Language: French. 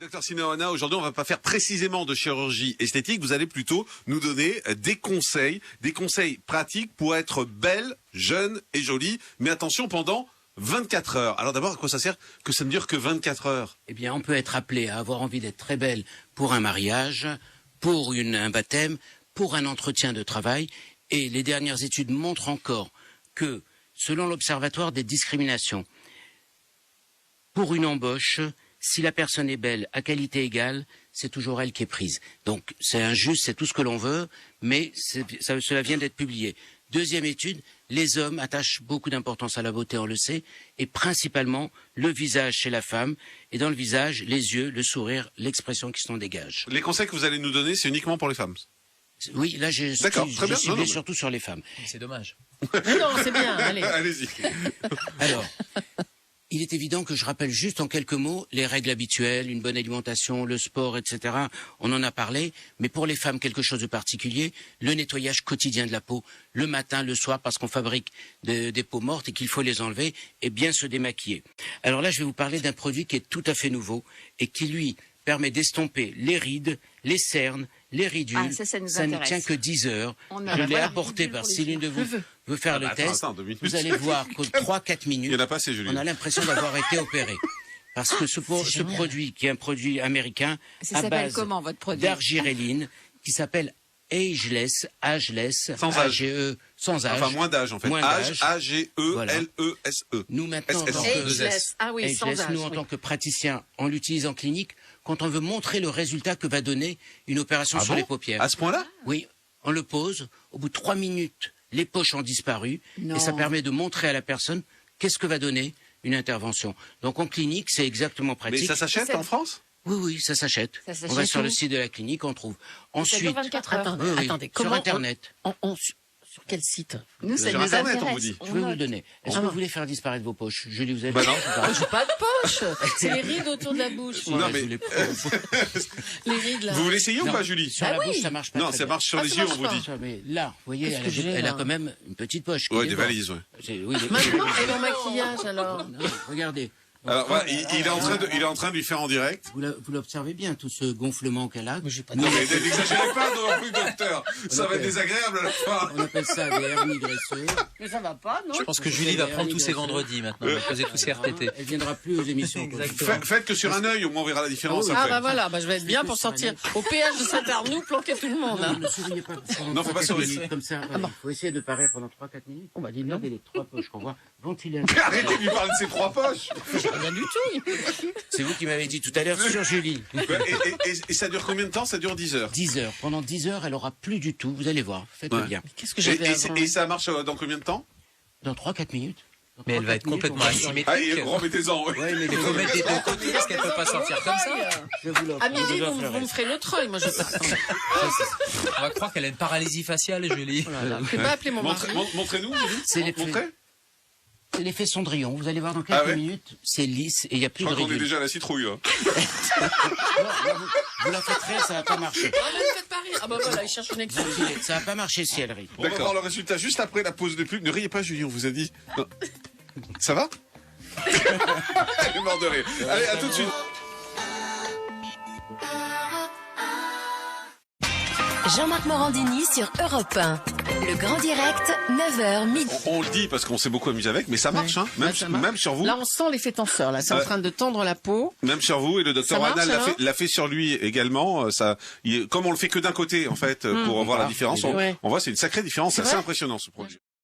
Docteur Simeona, aujourd'hui, on va pas faire précisément de chirurgie esthétique. Vous allez plutôt nous donner des conseils pratiques pour être belle, jeune et jolie. Mais attention, pendant 24 heures. Alors d'abord, à quoi ça sert que ça ne dure que 24 heures? Eh bien, on peut être appelé à avoir envie d'être très belle pour un mariage, pour un baptême, pour un entretien de travail. Et les dernières études montrent encore que, selon l'Observatoire des discriminations, pour une embauche, si la personne est belle à qualité égale, c'est toujours elle qui est prise. Donc c'est injuste, c'est tout ce que l'on veut, mais cela vient d'être publié. Deuxième étude, les hommes attachent beaucoup d'importance à la beauté, on le sait, et principalement le visage chez la femme, et dans le visage, les yeux, le sourire, l'expression qui s'en dégage. Les conseils que vous allez nous donner, c'est uniquement pour les femmes? Oui, là j'ai ciblé surtout sur les femmes. C'est dommage. Non, c'est bien, allez. Allez-y. Alors, il est évident que je rappelle juste en quelques mots les règles habituelles, une bonne alimentation, le sport, etc. On en a parlé, mais pour les femmes, quelque chose de particulier, le nettoyage quotidien de la peau, le matin, le soir, parce qu'on fabrique des peaux mortes et qu'il faut les enlever et bien se démaquiller. Alors là, je vais vous parler d'un produit qui est tout à fait nouveau et qui, lui, permet d'estomper les rides, les cernes, les ridules. Ah, ça ne tient que 10 heures. Je l'ai apporté par si l'une de vous veut faire le test. Vous allez voir qu'au 3-4 minutes, Il y en a pas assez, Julie. on a l'impression d'avoir été opéré. Parce que ce produit, qui est un produit américain, à base d'argiréline, qui s'appelle Ageless, sans âge. A-G-E, sans âge. Enfin, moins d'âge, en fait. A-G-E-L-E-S-E. Nous, maintenant, en tant que praticien, on l'utilise en clinique quand on veut montrer le résultat que va donner une opération sur les paupières. À ce point-là? Oui, on le pose. Au bout de 3 minutes, les poches ont disparu. Et ça permet de montrer à la personne qu'est-ce que va donner une intervention. Donc en clinique, c'est exactement pratique. Mais ça s'achète en France? Oui, ça s'achète. On va sur le site de la clinique, on trouve. Ensuite, 24 heures. Attendez, sur Internet. Sur quel site? Nous, ça nous Internet, on vous dit. Je vais vous le donner. Est-ce que vous voulez faire disparaître vos poches? Julie, vous avez non. J'ai pas de poche. C'est les rides autour de la bouche. Non, mais... Les rides, là. Vous voulez essayer ou pas, Julie? Sur la bouche, ça marche pas. Non, ça marche sur les yeux, on vous dit. Mais là, vous voyez, elle a quand même une petite poche. Ouais, des valises, ouais. Maintenant, et le maquillage, alors? Regardez. Alors, voilà, il est en train de lui faire en direct. Vous l'observez bien, tout ce gonflement qu'elle a. Non, mais n'exagérez pas non plus, docteur. Ça va être désagréable à la fin. On appelle ça des hernies graisseuses. Mais ça va pas, non? Je pense que Julie va prendre tous ses vendredis maintenant. Elle va poser tous ses RTT. Elle viendra plus aux émissions. Faites que sur un œil, au moins on verra la différence Ah après. bah voilà, je vais être bien pour sortir au péage de Saint-Arnoux, planquer tout le monde. Ne souriez pas. Non, faut pas sourire. Comme ça, il faut essayer de paraître pendant 3-4 minutes. On va dire, regardez les 3 poches qu'on voit. Ventiler. Arrêtez de lui parler de ses 3 poches. Rien du tout. C'est vous qui m'avez dit tout à l'heure sur Julie. Et ça dure combien de temps? Ça dure 10 heures. 10 heures. Pendant 10 heures, elle aura plus du tout. Vous allez voir. Faites-le bien. Qu'est-ce que j'avais avant? Et ça marche dans combien de temps? Dans 3-4 minutes. Mais elle va être complètement asymétrique. Ah, remettez-en. Il faut mettre des deux côtés parce qu'elle peut pas sortir comme ça. À midi, vous me ferez le treuil, moi je vais pas attendre. On va croire qu'elle a une paralysie faciale, Julie. Je vais pas appeler mon mari. Montrez-nous, Julie. C'est l'effet Cendrillon. Vous allez voir dans quelques minutes, c'est lisse et il n'y a plus de ridules. Je crois qu'on est déjà à la citrouille. Non, vous la faites rire, ça va pas marcher. Ah, mais ne faites pas rire. Ah bah voilà, il cherche une excuse. Ça va pas marcher si elle rit. On va voir le résultat juste après la pause de pub. Ne riez pas, Julie, on vous a dit. Non. Ça va? Elle est morte de rire. Allez, à tout de suite. Jean-Marc Morandini sur Europe 1. Le grand direct, 9h midi. On le dit parce qu'on s'est beaucoup amusé avec, mais ça marche, hein. Même sur vous. Là, on sent l'effet tenseur, là. C'est en train de tendre la peau. Même sur vous, et le docteur Wanal l'a fait sur lui également. Comme on le fait que d'un côté, en fait, pour voir la différence, on voit c'est une sacrée différence. C'est assez impressionnant, ce produit.